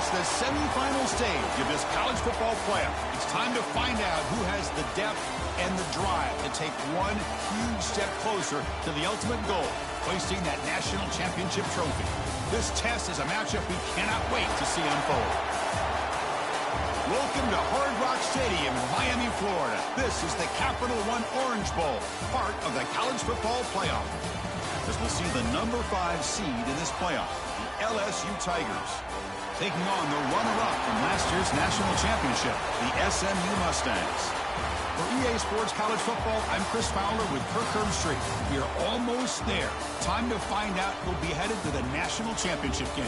It's the semifinal stage of this college football playoff. It's time to find out who has the depth and the drive to take one huge step closer to the ultimate goal, hoisting that national championship trophy. This test is a matchup we cannot wait to see unfold. Welcome to Hard Rock Stadium in Miami, Florida. This is the Capital One Orange Bowl, part of the college football playoff. As we'll see the number 5 seed in this playoff, the LSU Tigers, taking on the runner-up from last year's national championship, the SMU Mustangs. For EA Sports College Football, I'm Chris Fowler with Kirk Herbstreit. We are almost there. Time to find out who'll be headed to the national championship game.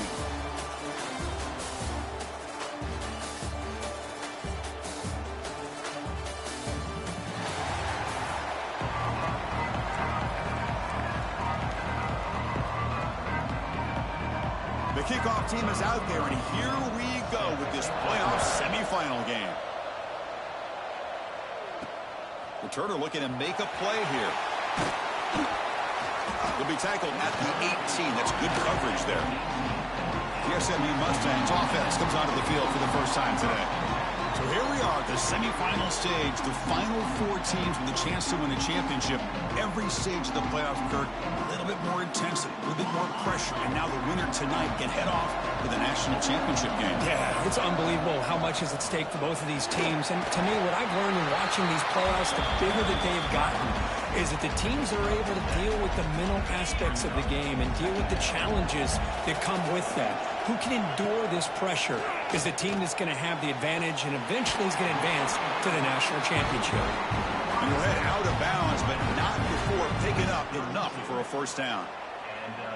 The kickoff team is out there, and here we go with this playoff semifinal game. Returner looking to make a play here. He'll be tackled at the 18. That's good coverage there. The SMU Mustangs offense comes onto the field for the first time today. So here we are at the semifinal stage, the final 4 teams with a chance to win a championship. Every stage of the playoff, Kirk, a little bit more intensity, a little bit more pressure, and now the winner tonight can head off to the national championship game. Yeah, it's unbelievable how much is at stake for both of these teams. And to me, what I've learned in watching these playoffs, the bigger that they've gotten, is that the teams are able to deal with the mental aspects of the game and deal with the challenges that come with that. Who can endure this pressure is the team that's going to have the advantage and eventually is going to advance to the national championship. And we'll head out of bounds, but not before picking up enough for a first down.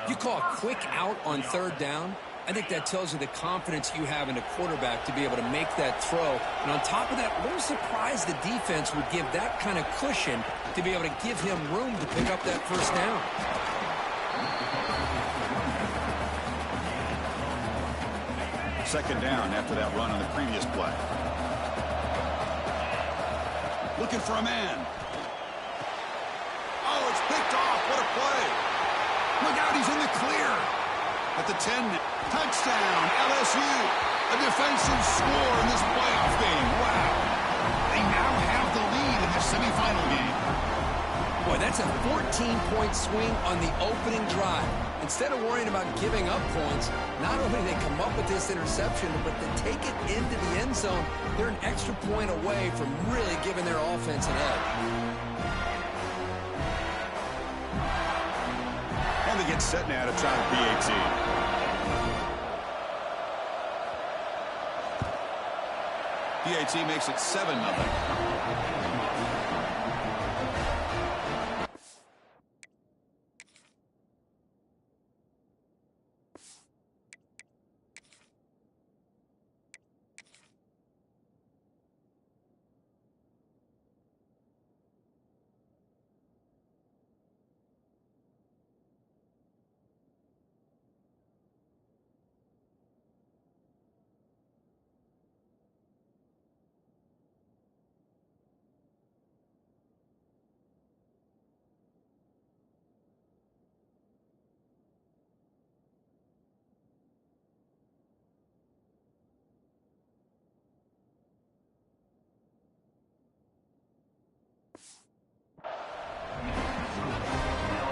You call a quick out on 3rd down. I think that tells you the confidence you have in a quarterback to be able to make that throw. And on top of that, a little surprised the defense would give that kind of cushion to be able to give him room to pick up that first down. Second down after that run on the previous play. Looking for a man. Oh, it's picked off. What a play. Look out, he's in the clear. At the 10, touchdown, LSU. A defensive score in this playoff game. Wow. They now have the lead in the semifinal game. Boy, that's a 14-point swing on the opening drive. Instead of worrying about giving up points, not only do they come up with this interception, but they take it into the end zone. They're an extra point away from really giving their offense an edge. And they get set now to try the PAT. PAT makes it 7-0.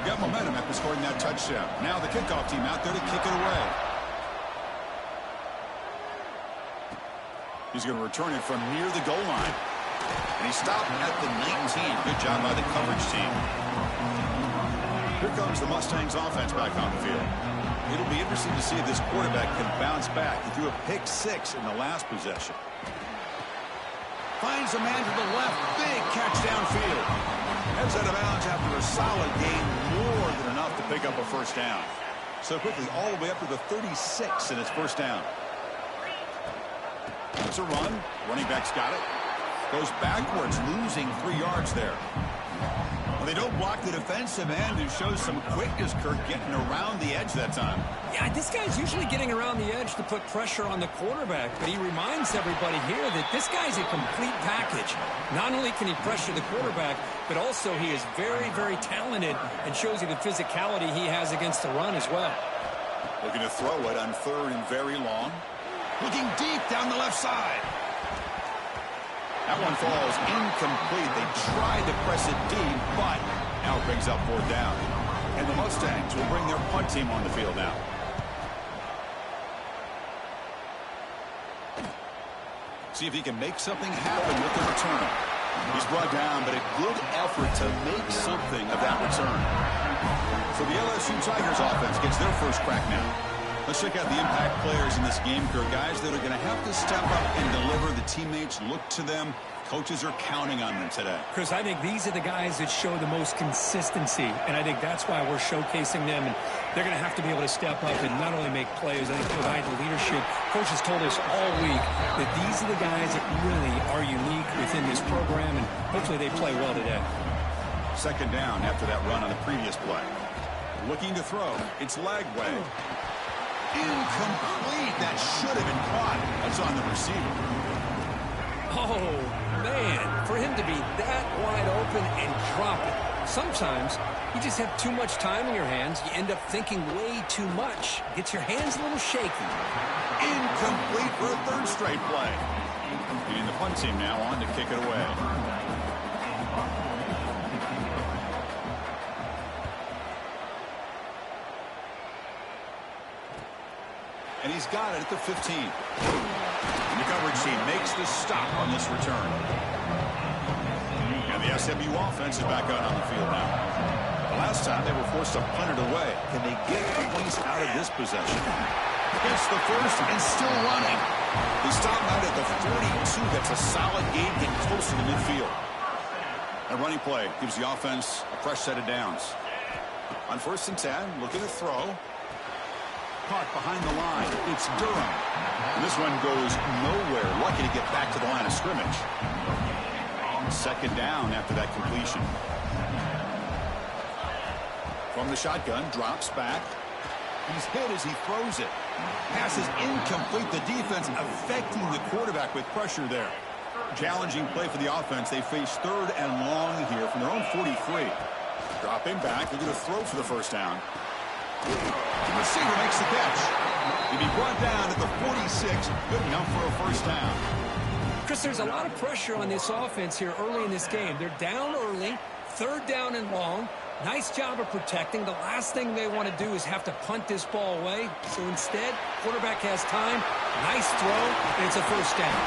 Got momentum after scoring that touchdown. Now the kickoff team out there to kick it away. He's going to return it from near the goal line. And he stopped at the 19. Good job by the coverage team. Here comes the Mustangs offense back on the field. It'll be interesting to see if this quarterback can bounce back. He threw a pick-6 in the last possession. Finds a man to the left. Big catch downfield. Heads out of bounds after a solid gain, more than enough to pick up a first down. So quickly, all the way up to the 36 in his first down. There's a run. Running back's got it. Goes backwards, losing 3 yards there. Well, they don't block the defensive end, who shows some quickness, Kirk, getting around the edge that time. Yeah, this guy's usually getting around the edge to put pressure on the quarterback, but he reminds everybody here that this guy's a complete package. Not only can he pressure the quarterback, but also he is very, very talented and shows you the physicality he has against the run as well. Looking to throw it on 3rd and very long. Looking deep down the left side. That one falls incomplete. They tried to press it deep, but now it brings up 4th down. And the Mustangs will bring their punt team on the field now. See if he can make something happen with the return. He's brought down, but a good effort to make something of that return. So the LSU Tigers offense gets their first crack now. Let's check out the impact players in this game here. Guys that are going to have to step up and deliver. The teammates look to them. Coaches are counting on them today. Chris, I think these are the guys that show the most consistency, and I think that's why we're showcasing them. And they're going to have to be able to step up and not only make plays, I think provide the leadership. Coaches told us all week that these are the guys that really are unique within this program, and hopefully they play well today. 2nd down after that run on the previous play. Looking to throw. It's Lagway. Incomplete. That should have been caught. That's on the receiver. Oh, man, for him to be that wide open and drop it. Sometimes you just have too much time in your hands. You end up thinking way too much. Gets your hands a little shaky. Incomplete for a 3rd straight play. And the punt team now on to kick it away. And he's got it at the 15. And the coverage team makes the stop on this return. And the SMU offense is back out on the field now. The last time they were forced to punt it away. Can they get points out of this possession? Gets the first and still running. They stop out at the 42. That's a solid gain, getting close to the midfield. A running play gives the offense a fresh set of downs. On 1st and 10, looking to throw. Caught behind the line. It's Durham. And this one goes nowhere. Lucky to get back to the line of scrimmage. 2nd down after that completion. From the shotgun, drops back. He's hit as he throws it. Pass is incomplete. The defense affecting the quarterback with pressure there. Challenging play for the offense. They face 3rd and long here from their own 43. Dropping back. They're going to throw for the 1st down. The receiver makes the catch. He'll be brought down at the 46. Good enough for a 1st down. Chris, there's a lot of pressure on this offense here early in this game. They're down early, 3rd down and long. Nice job of protecting. The last thing they want to do is have to punt this ball away. So instead, quarterback has time. Nice throw, and it's a 1st down.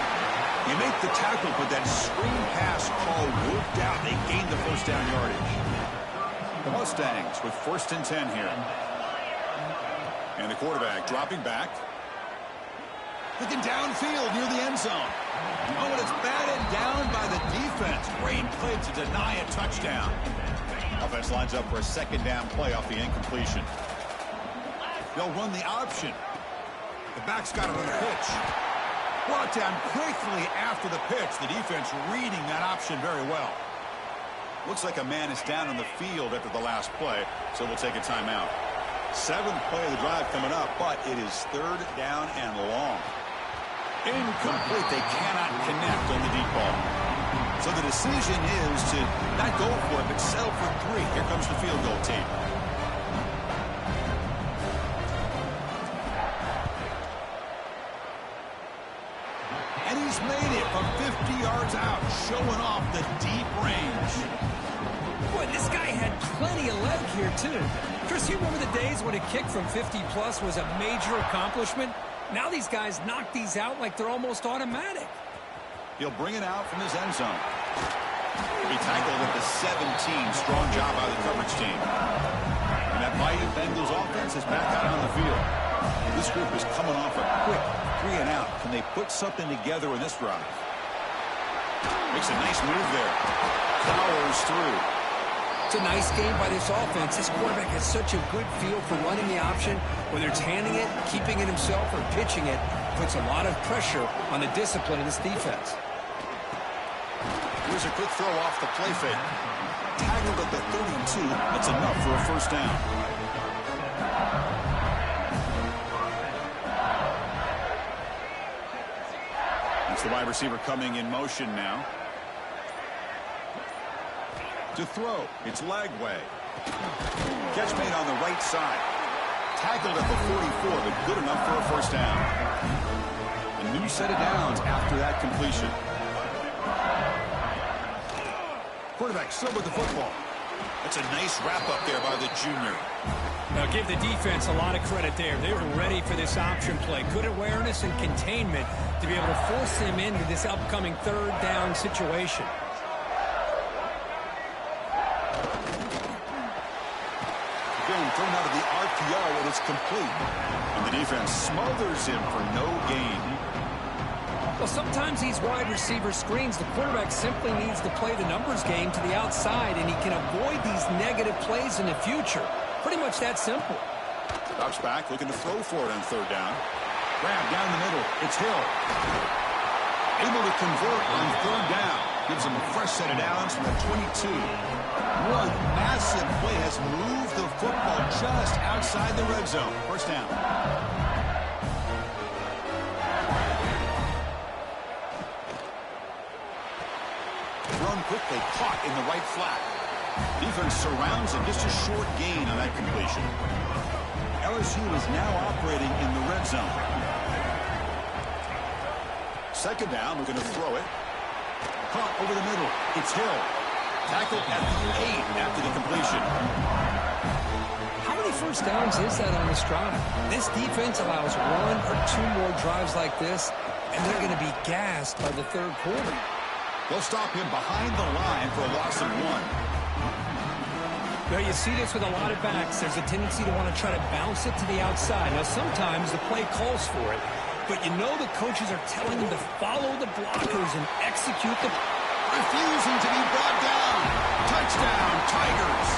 You make the tackle, but that screen pass call worked out. They gained the 1st down yardage. The Mustangs with 1st and 10 here. And the quarterback dropping back. Looking downfield near the end zone. Oh, and it's batted down by the defense. Great play to deny a touchdown. Offense lines up for a 2nd down play off the incompletion. They'll run the option. The back's got it on the pitch. Brought down quickly after the pitch. The defense reading that option very well. Looks like a man is down on the field after the last play, so we'll take a timeout. 7th play of the drive coming up, but it is 3rd down and long. Incomplete. They cannot connect on the deep ball. So the decision is to not go for it, but settle for 3. Here comes the field goal team. And he's made it from 50 yards out, showing off the deep range. Boy, this guy had plenty of leg here, too. Chris, you remember the days when a kick from 50-plus was a major accomplishment? Now these guys knock these out like they're almost automatic. He'll bring it out from his end zone. He'll be tackled at the 17. Strong job by the coverage team. And that mighty Bengals offense is back out on the field. This group is coming off a quick 3 and out. Can they put something together in this drive? Makes a nice move there. Powers through. It's a nice game by this offense. This quarterback has such a good feel for running the option. Whether it's handing it, keeping it himself, or pitching it, puts a lot of pressure on the discipline of this defense. Here's a quick throw off the play fake. Tackled at the 32. That's enough for a 1st down. It's the wide receiver coming in motion now. To throw, it's Lagway. Catch made on the right side. Tackled at the 44, but good enough for a 1st down. A new set of downs after that completion. Quarterback still with the football. That's a nice wrap-up there by the junior. Now give the defense a lot of credit there. They were ready for this option play. Good awareness and containment to be able to force him into this upcoming third down situation. Again, thrown out of the RPO, and it's complete. And the defense smothers him for no gain. Well, sometimes these wide receiver screens, the quarterback simply needs to play the numbers game to the outside, and he can avoid these negative plays in the future. Pretty much that simple. Drops back, looking to throw for it on third down. Grab down the middle. It's Hill. Able to convert on third down. Gives him a fresh set of downs from the 22. One massive play has moved the football just outside the red zone. First down. Thrown quickly, caught in the right flat. Defense surrounds him, just a short gain on that completion. LSU is now operating in the red zone. Second down, we're going to throw it. Caught over the middle. It's Hill. Tackled at the 8 after the completion. How many first downs is that on this drive? This defense allows one or two more drives like this, and they're going to be gassed by the third quarter. They'll stop him behind the line for a loss of 1. Now, you see this with a lot of backs. There's a tendency to want to try to bounce it to the outside. Now, sometimes the play calls for it, but you know the coaches are telling them to follow the blockers and execute the... Refusing to be brought down. Touchdown, Tigers.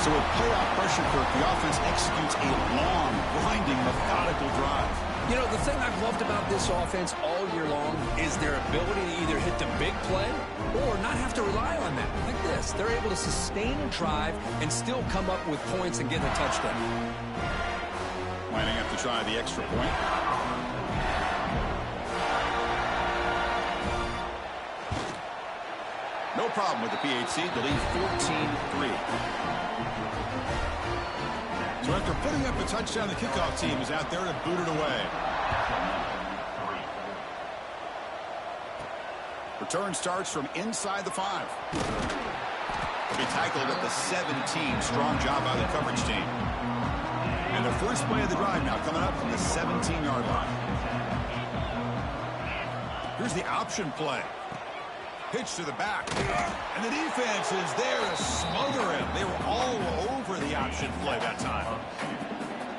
So with playoff pressure, Kirk, the offense executes a long, grinding, methodical drive. You know, the thing I've loved about this offense all year long is their ability to either hit the big play or not have to rely on that. Like this. They're able to sustain a drive and still come up with points and get a touchdown. Lining up to try the extra point. No problem with the PHC. The lead 14-3. So after putting up a touchdown, the kickoff team is out there to boot it away. Return starts from inside the 5. Be tackled at the 17. Strong job by the coverage team. And the first play of the drive now coming up from the 17-yard line. Here's the option play. Pitch to the back. And the defense is there to smother him. They were all over the option play that time.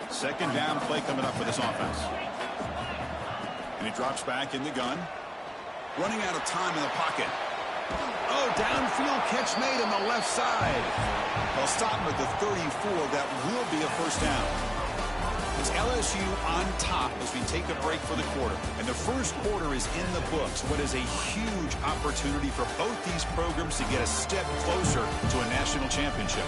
Second down play coming up for this offense. And he drops back in the gun. Running out of time in the pocket. Oh, downfield catch made on the left side. They'll stop him at the 34. That will be a first down. It's LSU on top as we take a break for the quarter. And the first quarter is in the books. What is a huge opportunity for both these programs to get a step closer to a national championship.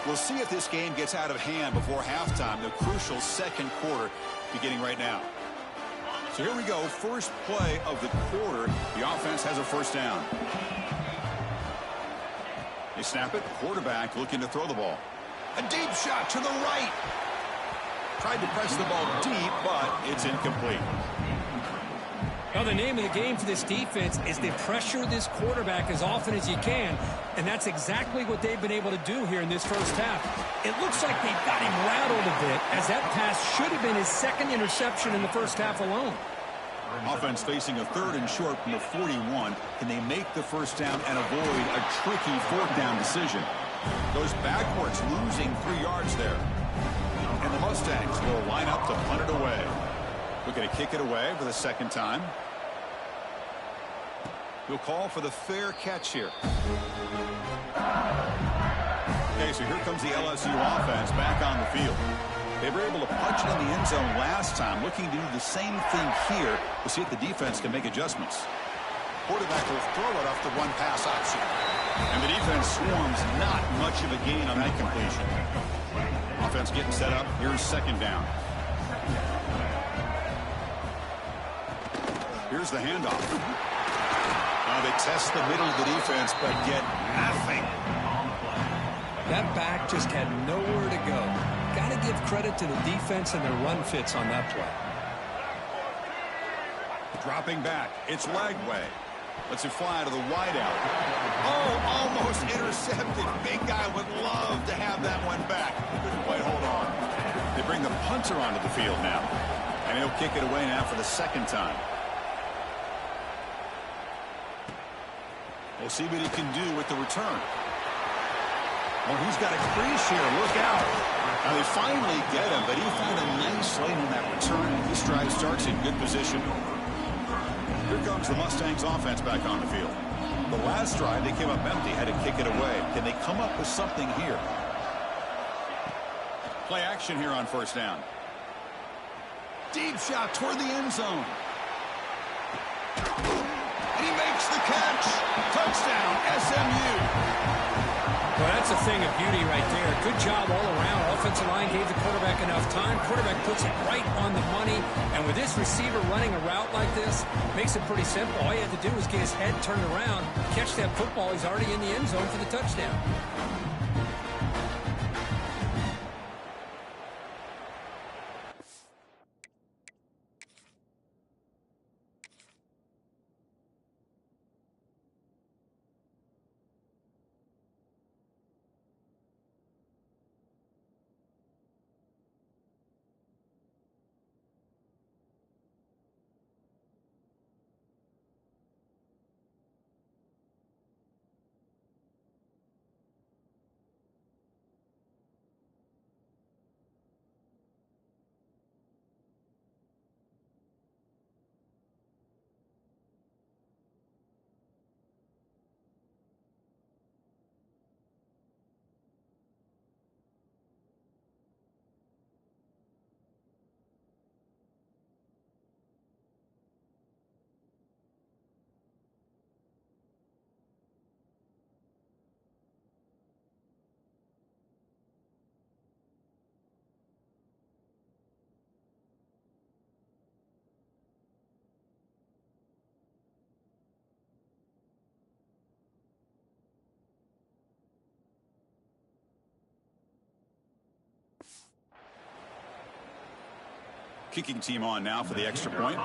We'll see if this game gets out of hand before halftime. The crucial second quarter beginning right now. So here we go. First play of the quarter. The offense has a first down. They snap it. Quarterback looking to throw the ball. A deep shot to the right. Tried to press the ball deep, but it's incomplete. Well, the name of the game for this defense is to pressure this quarterback as often as you can, and that's exactly what they've been able to do here in this first half. It looks like they've got him rattled a bit, as that pass should have been his second interception in the first half alone. Offense facing a third and short from the 41. Can they make the first down and avoid a tricky fourth down decision? Goes backwards, losing 3 yards there. And the Mustangs will line up to punt it away. Looking to kick it away for the second time. He'll call for the fair catch here. Okay, so here comes the LSU offense back on the field. They were able to punch it in the end zone last time. Looking to do the same thing here. We'll see if the defense can make adjustments. Quarterback will throw it off the run-pass option. And the defense swarms, not much of a gain on that completion. Offense getting set up. Here's second down. Here's the handoff. They test the middle of the defense, but get nothing. That back just had nowhere to go. Got to give credit to the defense and their run fits on that play. Dropping back. It's leg way. Lets it fly to the wideout. Oh, almost intercepted. Big guy would love to have that one back. Couldn't quite hold on. They bring the punter onto the field now. And he'll kick it away now for the second time. We'll see what he can do with the return. Oh, he's got a crease here. Look out. Now they finally get him, but he found a nice lane on that return. This drive starts in good position. Here comes the Mustangs offense back on the field. The last drive, they came up empty, had to kick it away. Can they come up with something here? Play action here on first down. Deep shot toward the end zone. He makes the catch. Touchdown, SMU. Well, that's a thing of beauty right there. Good job all around. Offensive line gave the quarterback enough time. Quarterback puts it right on the money. And with this receiver running a route like this, makes it pretty simple. All he had to do was get his head turned around, catch that football. He's already in the end zone for the touchdown. Kicking team on now for the extra point.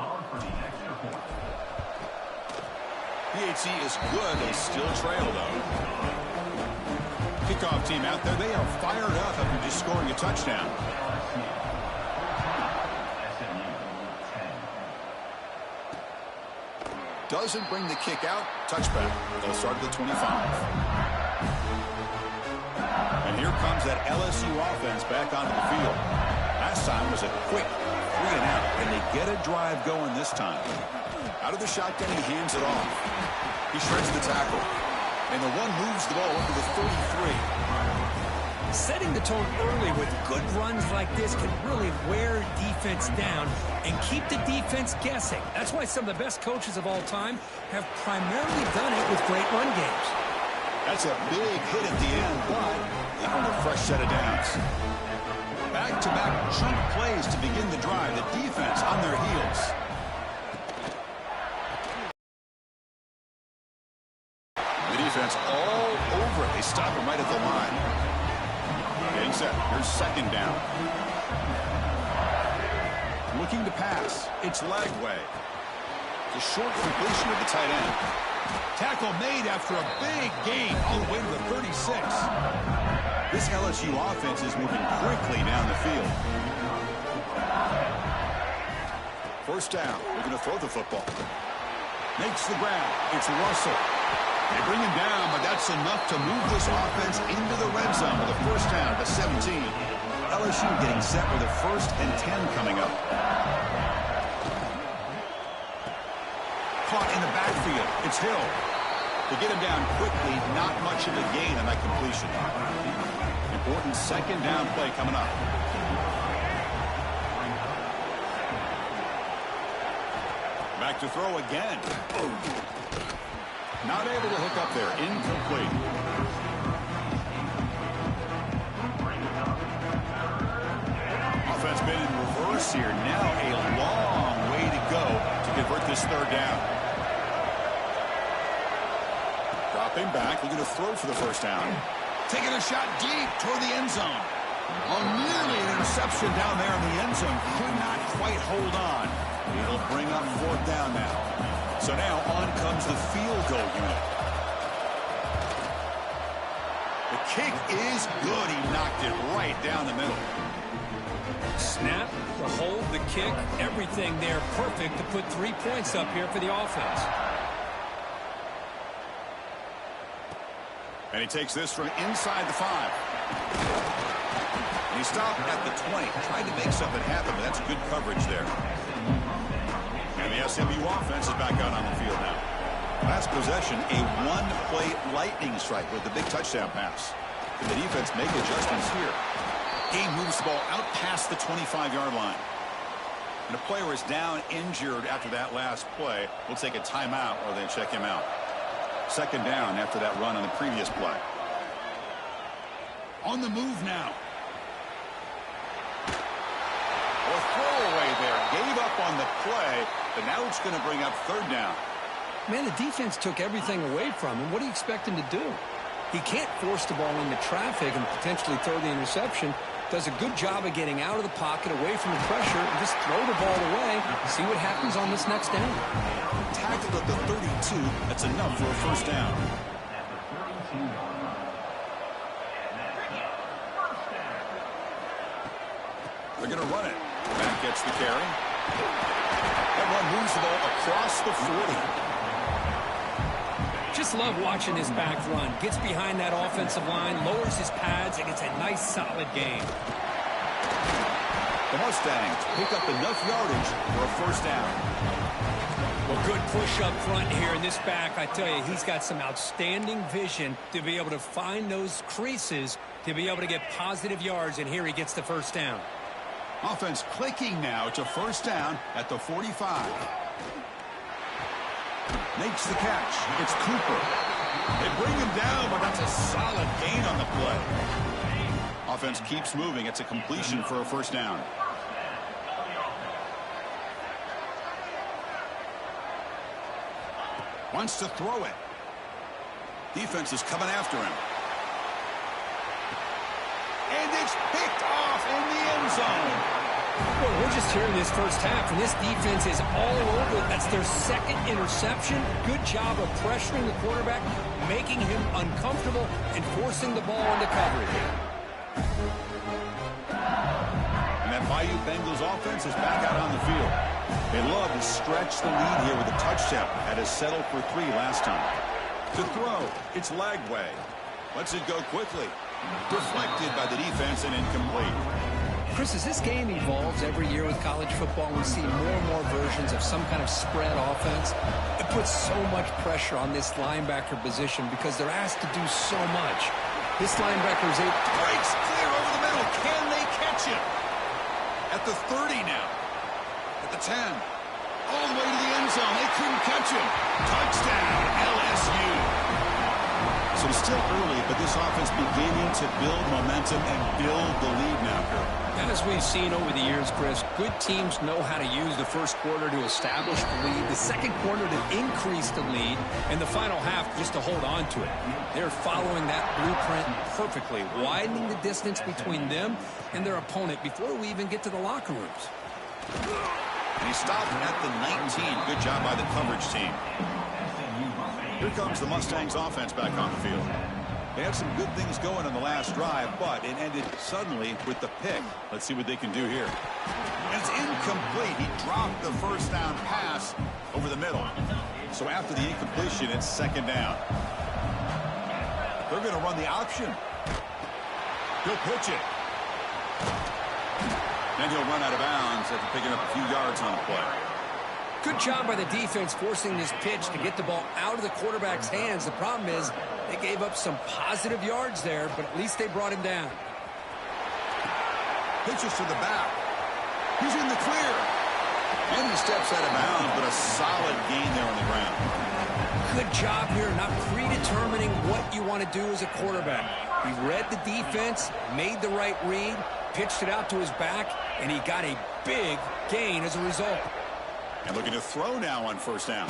PHC is good. They still trail, though. Kickoff team out there. They are fired up after just scoring a touchdown. Doesn't bring the kick out. Touchback. They'll start at the 25. And here comes that LSU offense back onto the field. Last time was a quick 3 and out, and they get a drive going this time. Out of the shotgun, he hands it off. He shreds the tackle. And the one moves the ball up to the 33. Setting the tone early with good runs like this can really wear defense down and keep the defense guessing. That's why some of the best coaches of all time have primarily done it with great run games. That's a big hit at the end, but they earn a fresh set of downs. Back-to-back chunk plays to begin the drive. The defense on their heels. The defense all over it. They stop him right at the line. Getting set. Here's second down. Looking to pass. It's leg way. The short completion of the tight end. Tackle made after a big gain all the way to the 36. This LSU offense is moving quickly down the field. First down. They're going to throw the football. Makes the grab. It's Russell. They bring him down, but that's enough to move this offense into the red zone with a first down at the 17. LSU getting set with a 1st and 10 coming up. Caught in the backfield. It's Hill. To get him down quickly, not much of a gain on that completion. Important second down play coming up. Back to throw again. Not able to hook up there. Incomplete. Offense been in reverse here. Now a long way to go to convert this third down. Dropping back, looking to throw for the first down. Taking a shot deep toward the end zone. Oh, nearly an interception down there in the end zone. Could not quite hold on. It'll bring up fourth down now. So now on comes the field goal unit. The kick is good. He knocked it right down the middle. Snap, the hold, the kick, everything there perfect to put 3 points up here for the offense. And he takes this from inside the 5. And he stopped at the 20. Tried to make something happen, but that's good coverage there. And the SMU offense is back out on the field now. Last possession, a one-play lightning strike with the big touchdown pass. Can the defense make adjustments here? Game moves the ball out past the 25-yard line. And a player is down injured after that last play. We'll take a timeout or they check him out. Second down after that run on the previous play. On the move now. Or throwaway there. Gave up on the play, but now it's going to bring up third down. Man, the defense took everything away from him. What do you expect him to do? He can't force the ball into traffic and potentially throw the interception. Does a good job of getting out of the pocket, away from the pressure, and just throw the ball away. See what happens on this next down. Tackled at the 32. That's enough for a first down. They're going to run it. Back gets the carry. That one moves the ball across the 40. Just love watching this back run. Gets behind that offensive line, lowers his pads, and gets a nice, solid gain. The Mustangs pick up enough yardage for a first down. Well, good push up front here in this back. I tell you, he's got some outstanding vision to be able to find those creases, to be able to get positive yards, and here he gets the first down. Offense clicking now to first down at the 45. Makes the catch. It's Cooper. They bring him down, but that's a solid gain on the play. Offense keeps moving. It's a completion for a first down. Wants to throw it. Defense is coming after him. And it's picked off in the end zone. Well, we're just hearing this first half, and this defense is all over. That's their second interception. Good job of pressuring the quarterback, making him uncomfortable, and forcing the ball into coverage. And that Bayou Bengals offense is back out on the field. They love to stretch the lead here with a touchdown. Had to settle for 3 last time. To throw, it's Lagway. Lets it go quickly. Deflected by the defense and incomplete. Chris, as this game evolves every year with college football, we see more and more versions of some kind of spread offense. It puts so much pressure on this linebacker position because they're asked to do so much. This linebacker is breaks clear over the middle. Can they catch him? At the 30 now. At the 10. All the way to the end zone. They couldn't catch him. Touchdown, LSU. So it's still early, but this offense beginning to build momentum and build the lead now, Kurt. As we've seen over the years, Chris, good teams know how to use the first quarter to establish the lead, the second quarter to increase the lead, and the final half just to hold on to it. They're following that blueprint perfectly, widening the distance between them and their opponent before we even get to the locker rooms. And he stopped at the 19. Good job by the coverage team. Here comes the Mustangs offense back on the field. They had some good things going on the last drive, but it ended suddenly with the pick. Let's see what they can do here. And it's incomplete. He dropped the first down pass over the middle. So after the incompletion, it's second down. They're going to run the option. He'll pitch it. Then he'll run out of bounds after picking up a few yards on the play. Good job by the defense forcing this pitch to get the ball out of the quarterback's hands. The problem is they gave up some positive yards there, but at least they brought him down. Pitches to the back. He's in the clear. And he steps out of bounds, but a solid gain there on the ground. Good job here, not predetermining what you want to do as a quarterback. He read the defense, made the right read, pitched it out to his back, and he got a big gain as a result. And looking to throw now on first down.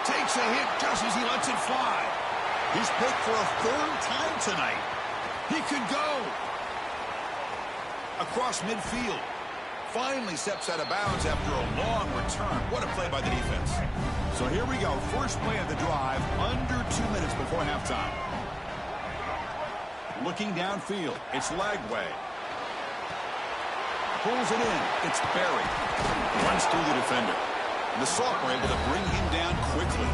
Takes a hit just as he lets it fly. He's picked for a third time tonight. He could go across midfield. Finally steps out of bounds after a long return. What a play by the defense. So here we go. First play of the drive, under 2 minutes before halftime. Looking downfield. It's Lagway. Pulls it in. It's buried. Runs through the defender. And the Salt were able to bring him down quickly.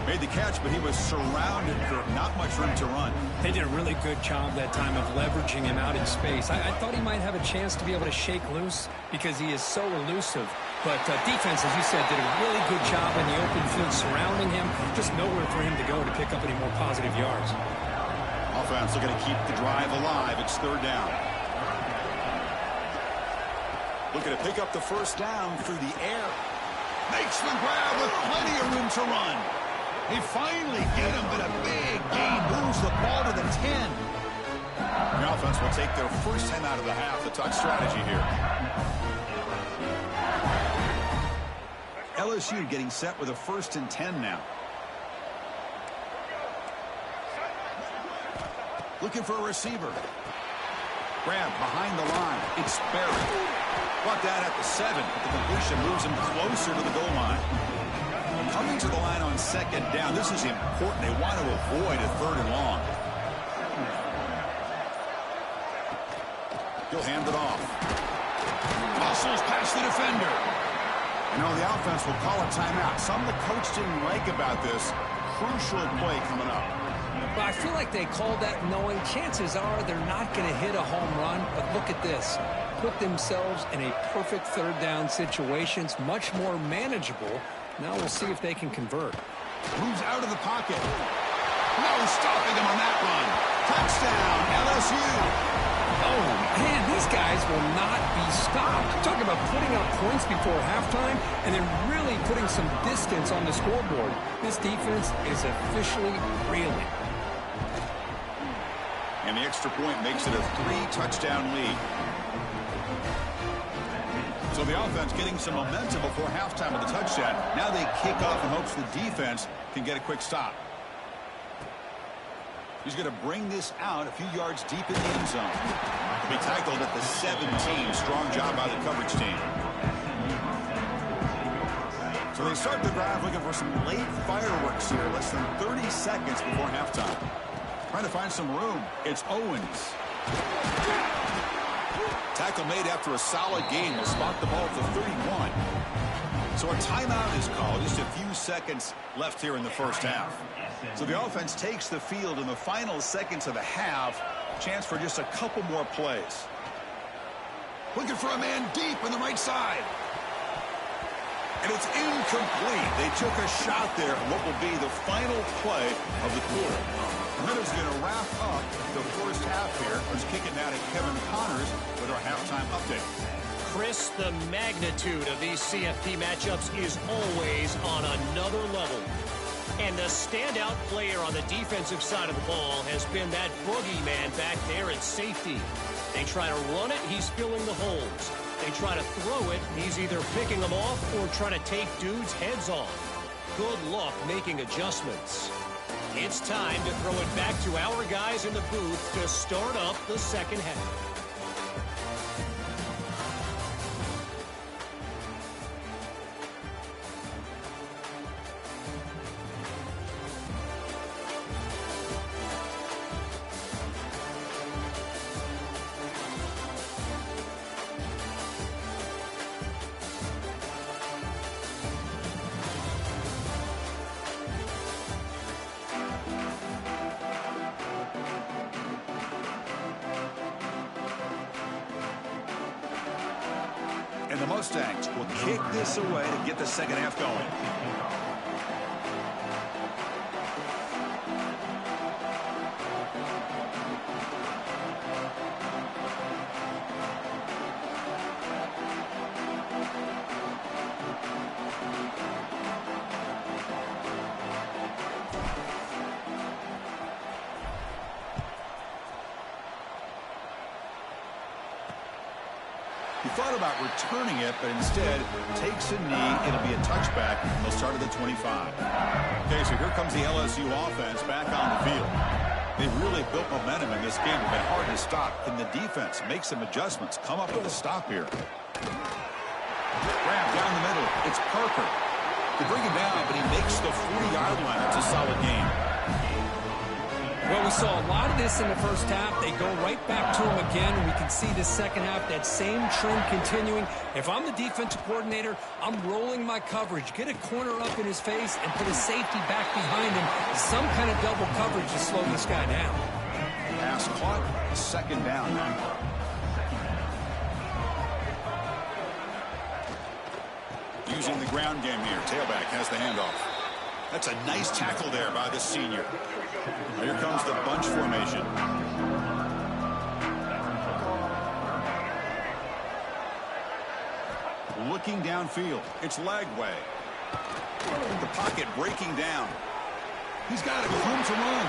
Made the catch, but he was surrounded for not much room to run. They did a really good job that time of leveraging him out in space. I thought he might have a chance to be able to shake loose because he is so elusive. But defense, as you said, did a really good job in the open field surrounding him. Just nowhere for him to go to pick up any more positive yards. Offense looking to keep the drive alive. It's third down. Looking to pick up the first down through the air. Makes the grab with plenty of room to run. They finally get him, but a big gain moves the ball to the 10. The offense will take their first 10 out of the half. The touch strategy here. LSU getting set with a 1st and 10 now. Looking for a receiver. Grab behind the line. It's buried. Brought down at the 7, but the completion moves him closer to the goal line. Coming to the line on 2nd down. This is important. They want to avoid a 3rd and long. He'll hand it off. Muscles past the defender. You know, the offense will call a timeout. Something the coach didn't like about this. Crucial play coming up. But I feel like they called that knowing chances are they're not going to hit a home run. But look at this. Put themselves in a perfect 3rd down situation. It's much more manageable. Now we'll see if they can convert. Moves out of the pocket. No stopping him on that run. Touchdown, LSU. Oh, man, these guys will not be stopped. Talking about putting up points before halftime and then really putting some distance on the scoreboard. This defense is officially reeling. And the extra point makes it a 3-touchdown lead. So the offense getting some momentum before halftime with the touchdown. Now they kick off in hopes the defense can get a quick stop. He's going to bring this out a few yards deep in the end zone. He tackled at the 17. Strong job by the coverage team. So they start the drive looking for some late fireworks here. Less than 30 seconds before halftime. Trying to find some room. It's Owens. Tackle made after a solid gain. Will spot the ball at the 31. So a timeout is called. Just a few seconds left here in the first half. So the offense takes the field in the final seconds of the half. Chance for just a couple more plays. Looking for a man deep on the right side. And it's incomplete. They took a shot there on what will be the final play of the quarter. And that is going to wrap up the first half here. Let's kick it now to Kevin Connors with our halftime update. Chris, the magnitude of these CFP matchups is always on another level. And the standout player on the defensive side of the ball has been that boogeyman back there at safety. They try to run it, he's filling the holes. They try to throw it, he's either picking them off or trying to take dudes' heads off. Good luck making adjustments. It's time to throw it back to our guys in the booth to start up the second half. And the Mustangs will kick this away to get the second half going. He thought about returning it, but instead takes a knee. It'll be a touchback, and they'll start at the 25. Okay, so here comes the LSU offense back on the field. They really built momentum in this game. It's been hard to stop. Can the defense make some adjustments? Come up with a stop here. Grab down the middle. It's Parker. They bring him down, but he makes the 40-yard line. It's a solid game. Well, we saw a lot of this in the first half. They go right back to him again, and we can see the second half, that same trend continuing. If I'm the defensive coordinator, I'm rolling my coverage. Get a corner up in his face and put a safety back behind him. Some kind of double coverage to slow this guy down. Pass caught. Second down now. Using the ground game here. Tailback has the handoff. That's a nice tackle there by the senior. Here comes the bunch formation. Looking downfield. It's Lagway. The pocket breaking down. He's got room to run.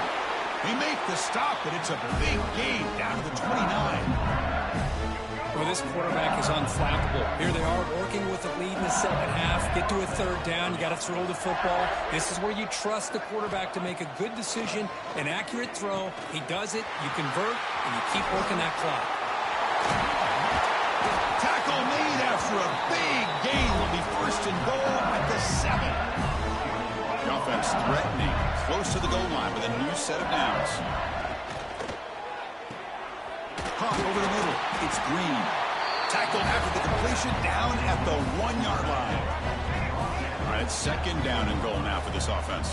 He made the stop, but it's a big gain down to the 29. Well, this quarterback is unflappable. Here they are working with the lead in the second half. Get to a third down. You got to throw the football. This is where you trust the quarterback to make a good decision, an accurate throw. He does it. You convert, and you keep working that clock. Tackle made after a big gain. Will be first and goal at the 7. The offense threatening, close to the goal line with a new set of downs. Pop over the middle. It's Green. Tackled after the completion down at the 1-yard line. All right, second down and goal now for this offense.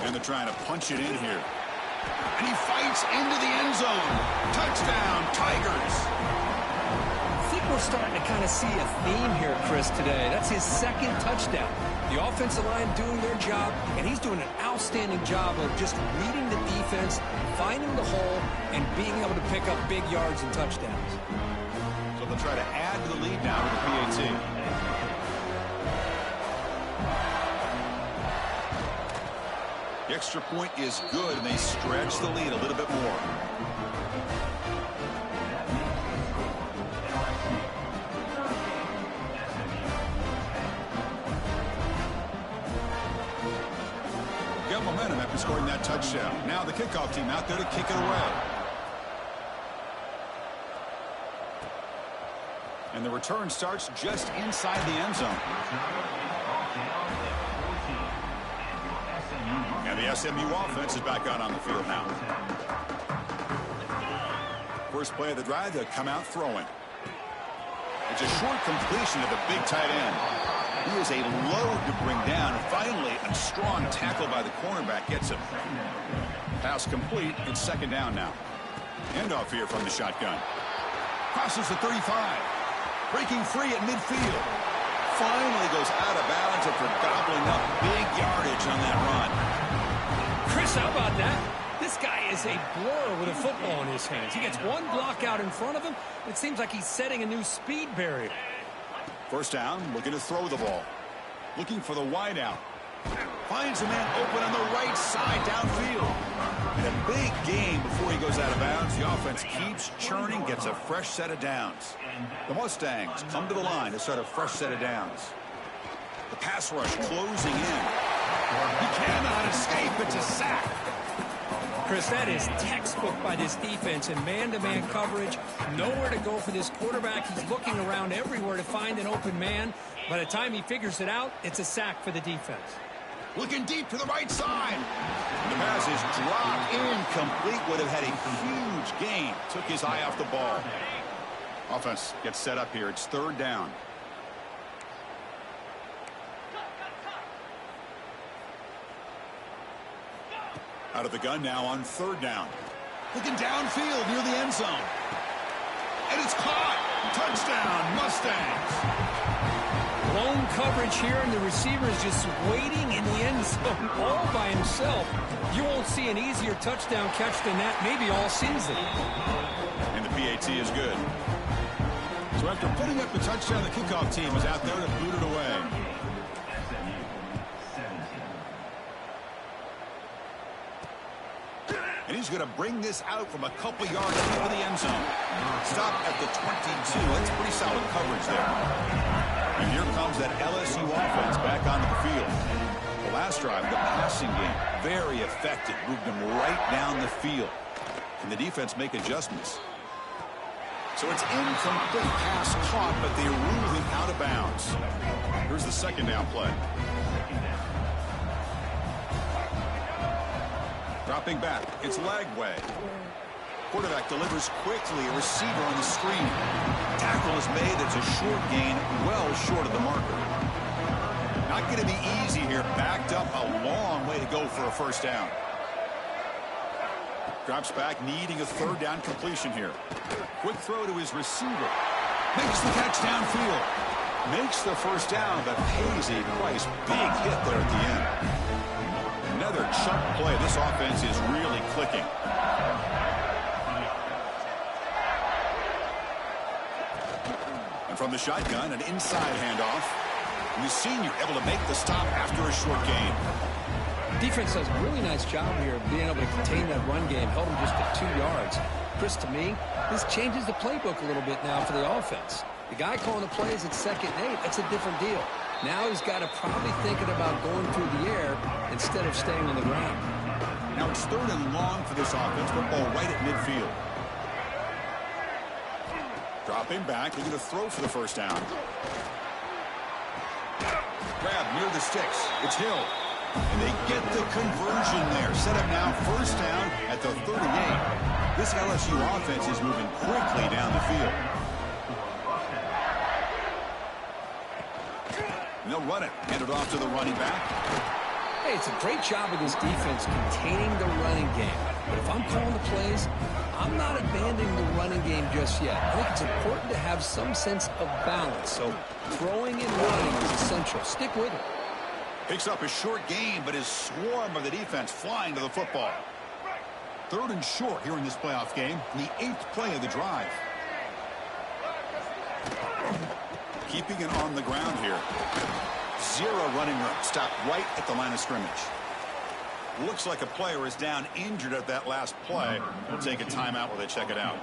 And they're trying to punch it in here. And he fights into the end zone. Touchdown, Tigers. I think we're starting to kind of see a theme here, Chris, today. That's his second touchdown. The offensive line doing their job, and he's doing an outstanding job of just reading the defense, finding the hole, and being able to pick up big yards and touchdowns. So they'll try to add to the lead now with the PAT. The extra point is good, and they stretch the lead a little bit more. Got momentum after scoring that touchdown. Now the kickoff team out there to kick it away. And the return starts just inside the end zone. And the SMU offense is back out on the field now. First play of the drive, they'll come out throwing. It's a short completion to the big tight end. He is a load to bring down. And finally, a strong tackle by the cornerback gets him. Pass complete. It's second down now. Handoff here from the shotgun. Crosses the 35. Breaking free at midfield. Finally goes out of bounds after gobbling up big yardage on that run. Chris, how about that? This guy is a blur with a football in his hands. He gets one block out in front of him. It seems like he's setting a new speed barrier. First down, looking to throw the ball. Looking for the wide out. Finds a man open on the right side downfield. And a big gain before he goes out of bounds. The offense keeps churning, gets a fresh set of downs. The Mustangs come to the line to start a fresh set of downs. The pass rush closing in. He cannot escape. It's a sack. Chris, that is textbook by this defense in man-to-man coverage. Nowhere to go for this quarterback. He's looking around everywhere to find an open man. By the time he figures it out, it's a sack for the defense. Looking deep to the right side. The pass is dropped incomplete. Would have had a huge gain. Took his eye off the ball. Offense gets set up here. It's third down. Out of the gun now on third down. Looking downfield near the end zone. And it's caught. Touchdown, Mustangs. Lone coverage here, and the receiver is just waiting in the end zone all by himself. You won't see an easier touchdown catch than that maybe all season. And the PAT is good. So after putting up the touchdown, the kickoff team is out there to boot it away. And he's going to bring this out from a couple yards into the end zone. Stop at the 22. That's pretty solid coverage there. And here comes that LSU offense back onto the field. The last drive, the passing game, very effective. Moved them right down the field. Can the defense make adjustments? So it's incomplete pass caught, but they rule him out of bounds. Here's the second down play. Dropping back, it's Lagway. Quarterback delivers quickly, a receiver on the screen. Tackle is made, it's a short gain, well short of the marker. Not going to be easy here, backed up a long way to go for a first down. Drops back, needing a third down completion here. Quick throw to his receiver. Makes the catch downfield. Makes the first down, but pays a price. Big hit there at the end. Another chunk play. This offense is really clicking. And from the shotgun, an inside handoff. And the senior able to make the stop after a short gain. Defense does a really nice job here of being able to contain that run game, held him just to 2 yards. Chris, to me, this changes the playbook a little bit now for the offense. The guy calling the plays at 2nd and 8, that's a different deal. Now he's got to probably thinking about going through the air instead of staying on the ground. Now it's 3rd and long for this offense, but ball right at midfield. Dropping back, looking to throw for the first down. Grab near the sticks. It's Hill. And they get the conversion there. Set up now, first down at the 38. This LSU offense is moving quickly down the field. And they'll run it. Hand it off to the running back. Hey, it's a great job of this defense containing the running game. But if I'm calling the plays, I'm not abandoning the running game just yet. I think it's important to have some sense of balance. So throwing and running is essential. Stick with it. Picks up a short gain, but his swarm of the defense flying to the football. 3rd and short here in this playoff game. The 8th play of the drive. Keeping it on the ground here. 0 running room. Stopped right at the line of scrimmage. Looks like a player is down injured at that last play. We'll take a timeout while they check it out.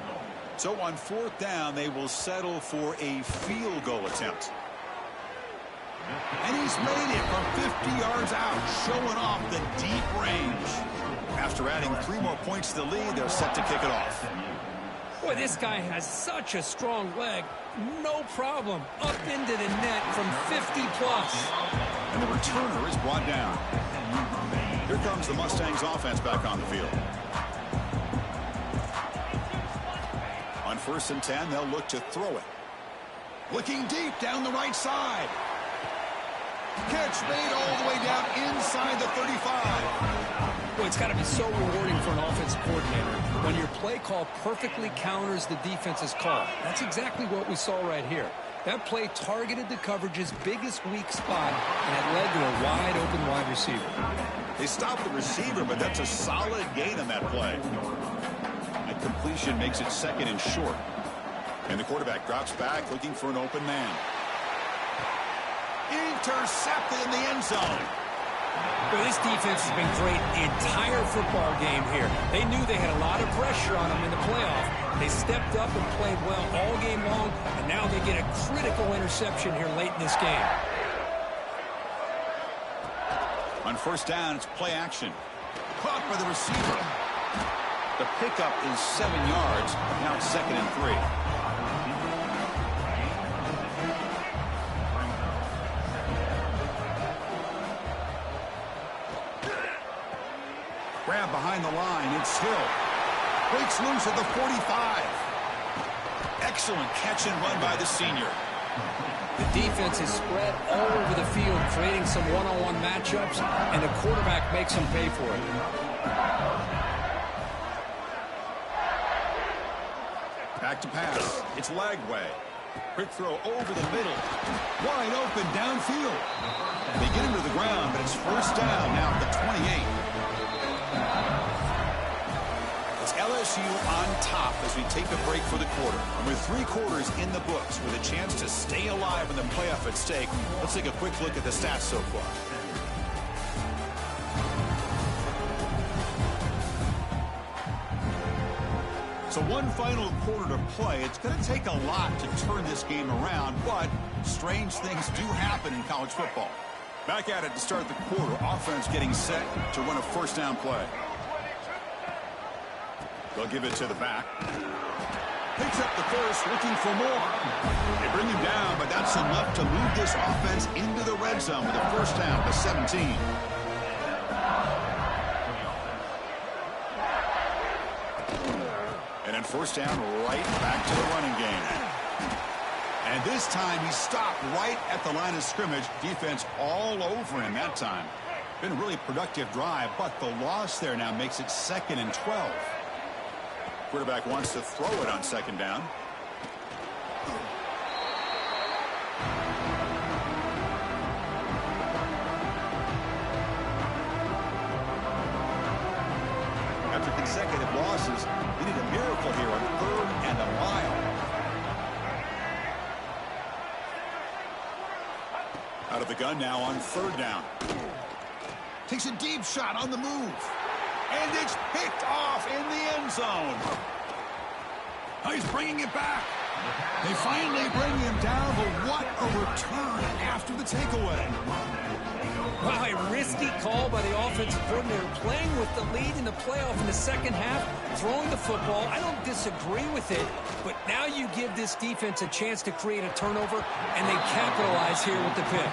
So on 4th down, they will settle for a field goal attempt. And he's made it from 50 yards out, showing off the deep range. After adding 3 more points to the lead, they're set to kick it off. Boy, this guy has such a strong leg. No problem. Up into the net from 50-plus. And the returner is brought down. Here comes the Mustangs offense back on the field. On 1st and 10, they'll look to throw it. Looking deep down the right side. Catch made all the way down inside the 35. Boy, it's got to be so rewarding for an offensive coordinator when your play call perfectly counters the defense's call. That's exactly what we saw right here. That play targeted the coverage's biggest weak spot, and it led to a wide-open wide receiver. They stopped the receiver, but that's a solid gain on that play. That completion makes it 2nd and short. And the quarterback drops back, looking for an open man. Intercepted in the end zone. Well, this defense has been great the entire football game here. They knew they had a lot of pressure on them in the playoff. They stepped up and played well all game long, and now they get a critical interception here late in this game. On 1st down, it's play action. Caught by the receiver. The pickup is 7 yards. Now it's 2nd and 3. Grab behind the line. It's Hill. Breaks loose at the 45. Excellent catch and run by the senior. The defense is spread all over the field, creating some one-on-one matchups, and the quarterback makes them pay for it. Back to pass. It's Lagway. Quick throw over the middle. Wide open downfield. They get him to the ground, but it's 1st down now at the 28. It's LSU on top as we take a break for the quarter. And with 3 quarters in the books with a chance to stay alive in the playoff at stake, let's take a quick look at the stats so far. So one final quarter to play. It's going to take a lot to turn this game around, but strange things do happen in college football. Back at it to start the quarter. Offense getting set to run a 1st down play. They'll give it to the back. Picks up the first, looking for more. They bring him down, but that's enough to move this offense into the red zone with a first down to 17. And then first down right back to the running game. And this time he stopped right at the line of scrimmage. Defense all over him that time. Been a really productive drive, but the loss there now makes it 2nd and 12. Quarterback wants to throw it on 2nd down. After consecutive losses, we need a miracle here on 3rd and a mile. Out of the gun now on 3rd down. Takes a deep shot on the move. And it's picked off in the end zone. Oh, he's bringing it back. They finally bring him down, but what a return after the takeaway. Wow, a risky call by the offensive coordinator, playing with the lead in the playoff in the second half, throwing the football. I don't disagree with it, but now you give this defense a chance to create a turnover, and they capitalize here with the pick.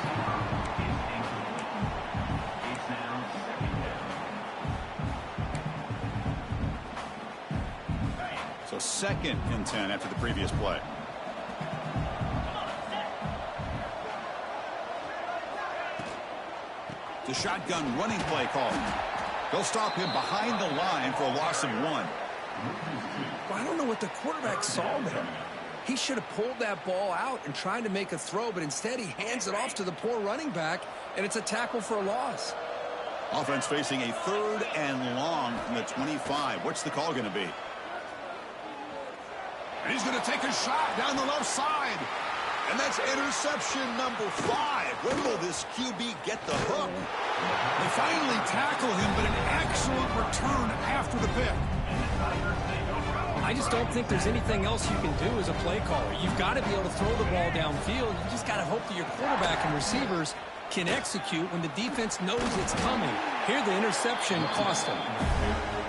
So 2nd and 10 after the previous play. The shotgun running play call. They'll stop him behind the line for a loss of 1. Well, I don't know what the quarterback saw there. He should have pulled that ball out and tried to make a throw, but instead he hands it off to the poor running back, and it's a tackle for a loss. Offense facing a 3rd and long from the 25. What's the call going to be? And he's going to take a shot down the left side. And that's interception number 5. When will this QB get the hook? They finally tackle him, but an excellent return after the pick. I just don't think there's anything else you can do as a play caller. You've got to be able to throw the ball downfield. You just got to hope that your quarterback and receivers can execute when the defense knows it's coming. Here, the interception cost them.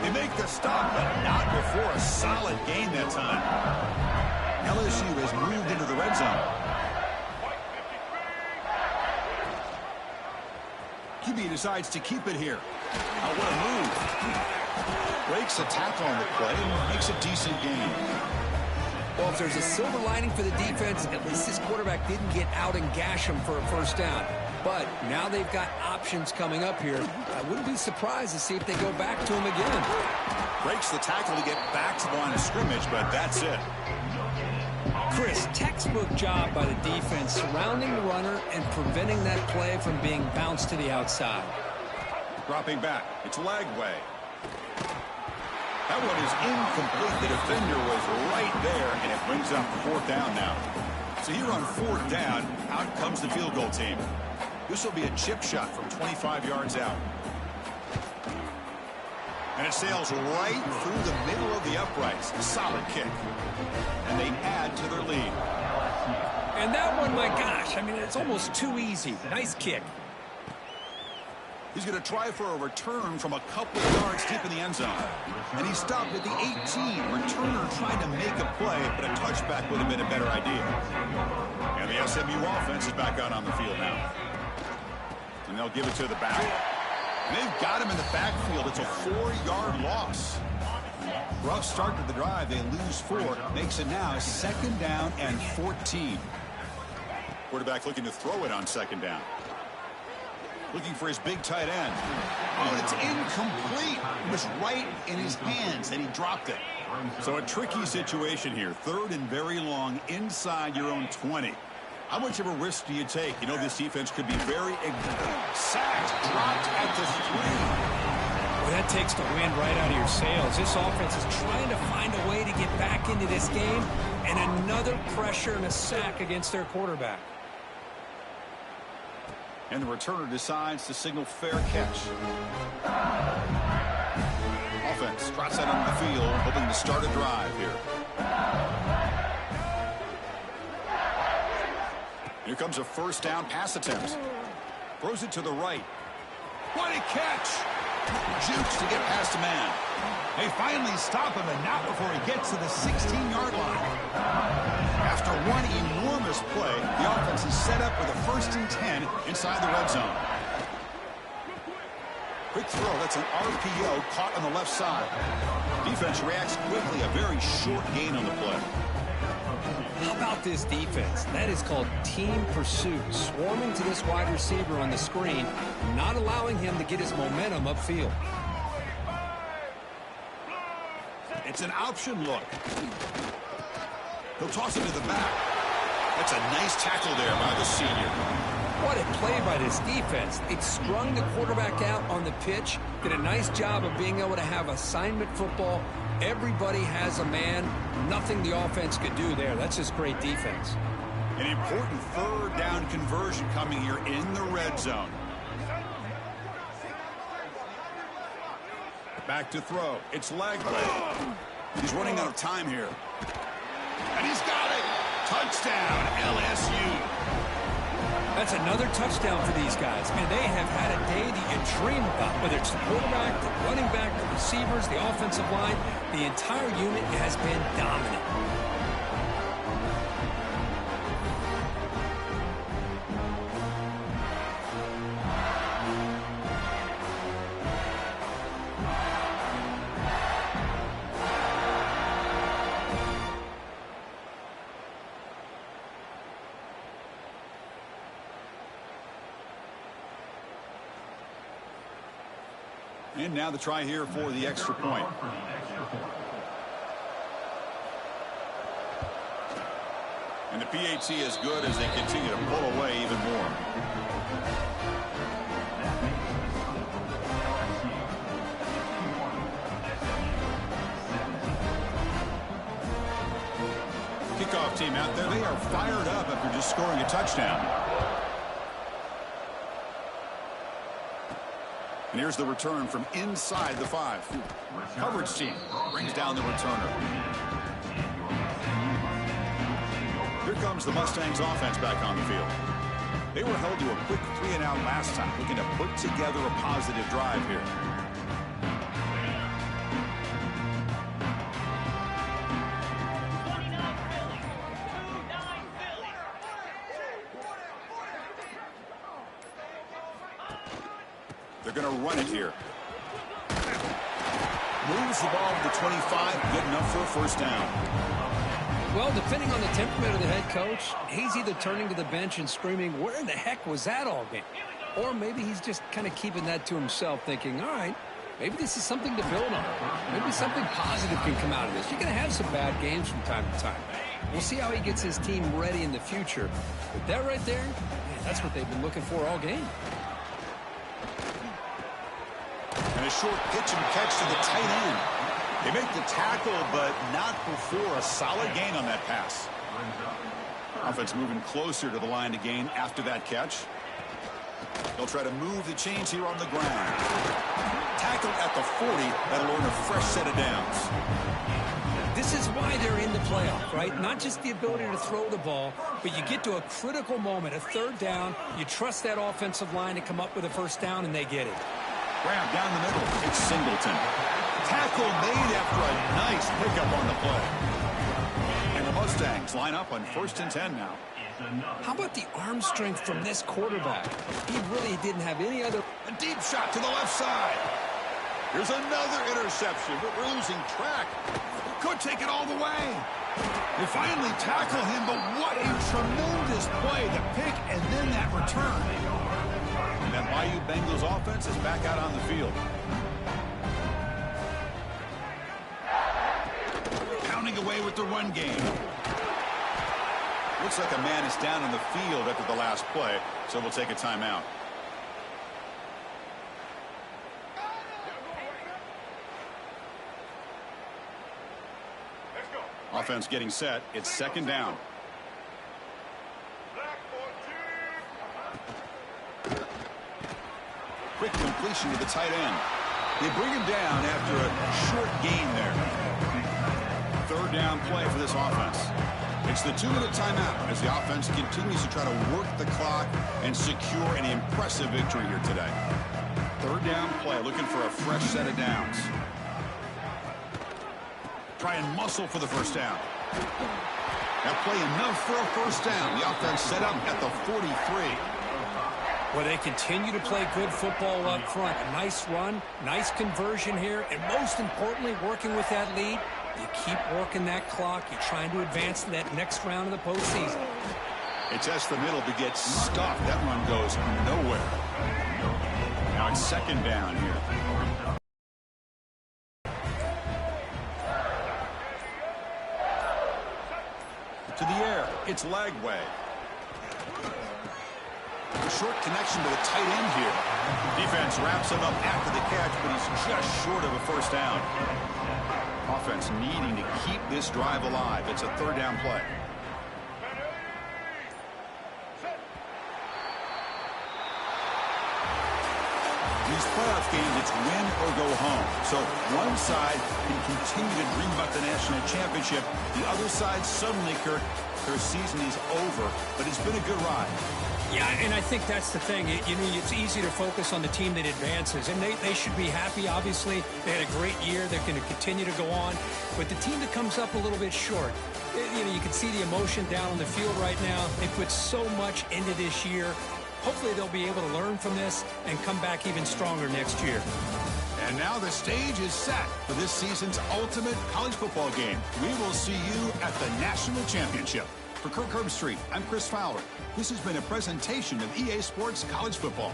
They make the stop, but not before a solid gain that time. LSU has moved into the red zone. QB decides to keep it here. Oh, what a move. Breaks a tackle on the play and makes a decent gain. Well, if there's a silver lining for the defense, at least this quarterback didn't get out and gash him for a first down. But now they've got options coming up here. I wouldn't be surprised to see if they go back to him again. Breaks the tackle to get back to the line of scrimmage, but that's it. Chris, textbook job by the defense surrounding the runner and preventing that play from being bounced to the outside. Dropping back. It's Lagway. That one is incomplete. The defender was right there, and it brings up 4th down now. So here on 4th down, out comes the field goal team. This will be a chip shot from 25 yards out. And it sails right through the middle of the uprights. Solid kick. And they add to their lead. And that one, my gosh, I mean, it's almost too easy. Nice kick. He's going to try for a return from a couple of yards deep in the end zone. And he stopped at the 18. Returner trying to make a play, but a touchback would have been a better idea. And the SMU offense is back out on the field now. And they'll give it to the back. And they've got him in the backfield. It's a 4-yard loss. Rough start to the drive. They lose 4. Makes it now 2nd down and 14. Quarterback looking to throw it on 2nd down. Looking for his big tight end. Oh, it's incomplete. It was right in his hands, and he dropped it. So a tricky situation here. 3rd and very long inside your own 20. How much of a risk do you take? You know this defense could be very sacked, dropped at the 3. Well, that takes the wind right out of your sails. This offense is trying to find a way to get back into this game, and another pressure and a sack against their quarterback. And the returner decides to signal fair catch. Offense trots out on the field, hoping to start a drive here. Here comes a first down pass attempt. Throws it to the right. What a catch! Jukes to get past a man. They finally stop him, and not before he gets to the 16-yard line. After one enormous play, the offense is set up with a 1st and 10 inside the red zone. Quick throw. That's an RPO caught on the left side. Defense reacts quickly. A very short gain on the play. How about this defense? That is called team pursuit. Swarming to this wide receiver on the screen, not allowing him to get his momentum upfield. It's an option look. He'll toss it to the back. That's a nice tackle there by the senior. What a play by this defense. It strung the quarterback out on the pitch, did a nice job of being able to have assignment football. Everybody has a man. Nothing the offense could do there. That's just great defense. An important 3rd down conversion coming here in the red zone. Back to throw. It's Lagley. He's running out of time here. And he's got it. Touchdown, LSU. That's another touchdown for these guys. Man, they have had a day that you dream about, whether it's the quarterback, the running back, the receivers, the offensive line. The entire unit has been dominant. And now the try here for the extra point. And the PAT is good as they continue to pull away even more. Kickoff team out there. They are fired up after just scoring a touchdown. And here's the return from inside the 5. Coverage team brings down the returner. Here comes the Mustangs offense back on the field. They were held to a quick 3-and-out last time, looking to put together a positive drive here. They're going to run it here. Moves the ball to the 25. Good enough for a 1st down. Well, depending on the temperament of the head coach, he's either turning to the bench and screaming, where in the heck was that all game? Or maybe he's just kind of keeping that to himself, thinking, all right, maybe this is something to build on. Maybe something positive can come out of this. You're going to have some bad games from time to time. We'll see how he gets his team ready in the future. But that right there, man, that's what they've been looking for all game. And a short pitch and catch to the tight end. They make the tackle, but not before a solid gain on that pass. Offense moving closer to the line to gain after that catch. They'll try to move the chains here on the ground. Tackled at the 40. That'll earn a fresh set of downs. This is why they're in the playoff, right? Not just the ability to throw the ball, but you get to a critical moment, a 3rd down. You trust that offensive line to come up with a 1st down, and they get it. Grab down the middle. It's Singleton. Tackle made after a nice pickup on the play. And the Mustangs line up on 1st and 10 now. How about the arm strength from this quarterback? He really didn't have any other. A deep shot to the left side. Here's another interception, but we're losing track. Could take it all the way. They finally tackle him, but what a tremendous play. The pick and then that return. And that Bayou Bengals offense is back out on the field. Pounding away with the run game. Looks like a man is down on the field after the last play, so we'll take a timeout. Offense getting set. It's 2nd down. Quick completion to the tight end. They bring him down after a short gain there. 3rd down play for this offense. It's the 2-minute timeout as the offense continues to try to work the clock and secure an impressive victory here today. 3rd down play, looking for a fresh set of downs. try and muscle for the first down. That play enough for a first down. The offense set up at the 43. Well, they continue to play good football up front. A nice run, nice conversion here, and most importantly, working with that lead, you keep working that clock. You're trying to advance to that next round of the postseason. It tests the middle but gets stuffed. That run goes nowhere. Now it's second down here. To the air, it's Lagway. A short connection to the tight end here. Defense wraps him up after the catch, but he's just short of a first down. Offense needing to keep this drive alive. It's a third down play. These playoff games, it's win or go home. So one side can continue to dream about the national championship. The other side suddenly, Kirk, their season is over, but it's been a good ride. Yeah, and I think that's the thing. You know, it's easy to focus on the team that advances, and they should be happy, obviously. They had a great year. They're going to continue to go on. But the team that comes up a little bit short, you know, you can see the emotion down on the field right now. They put so much into this year. Hopefully they'll be able to learn from this and come back even stronger next year. And now the stage is set for this season's ultimate college football game. We will see you at the national championship. For Kirk Herbstreit, I'm Chris Fowler. This has been a presentation of EA Sports College Football.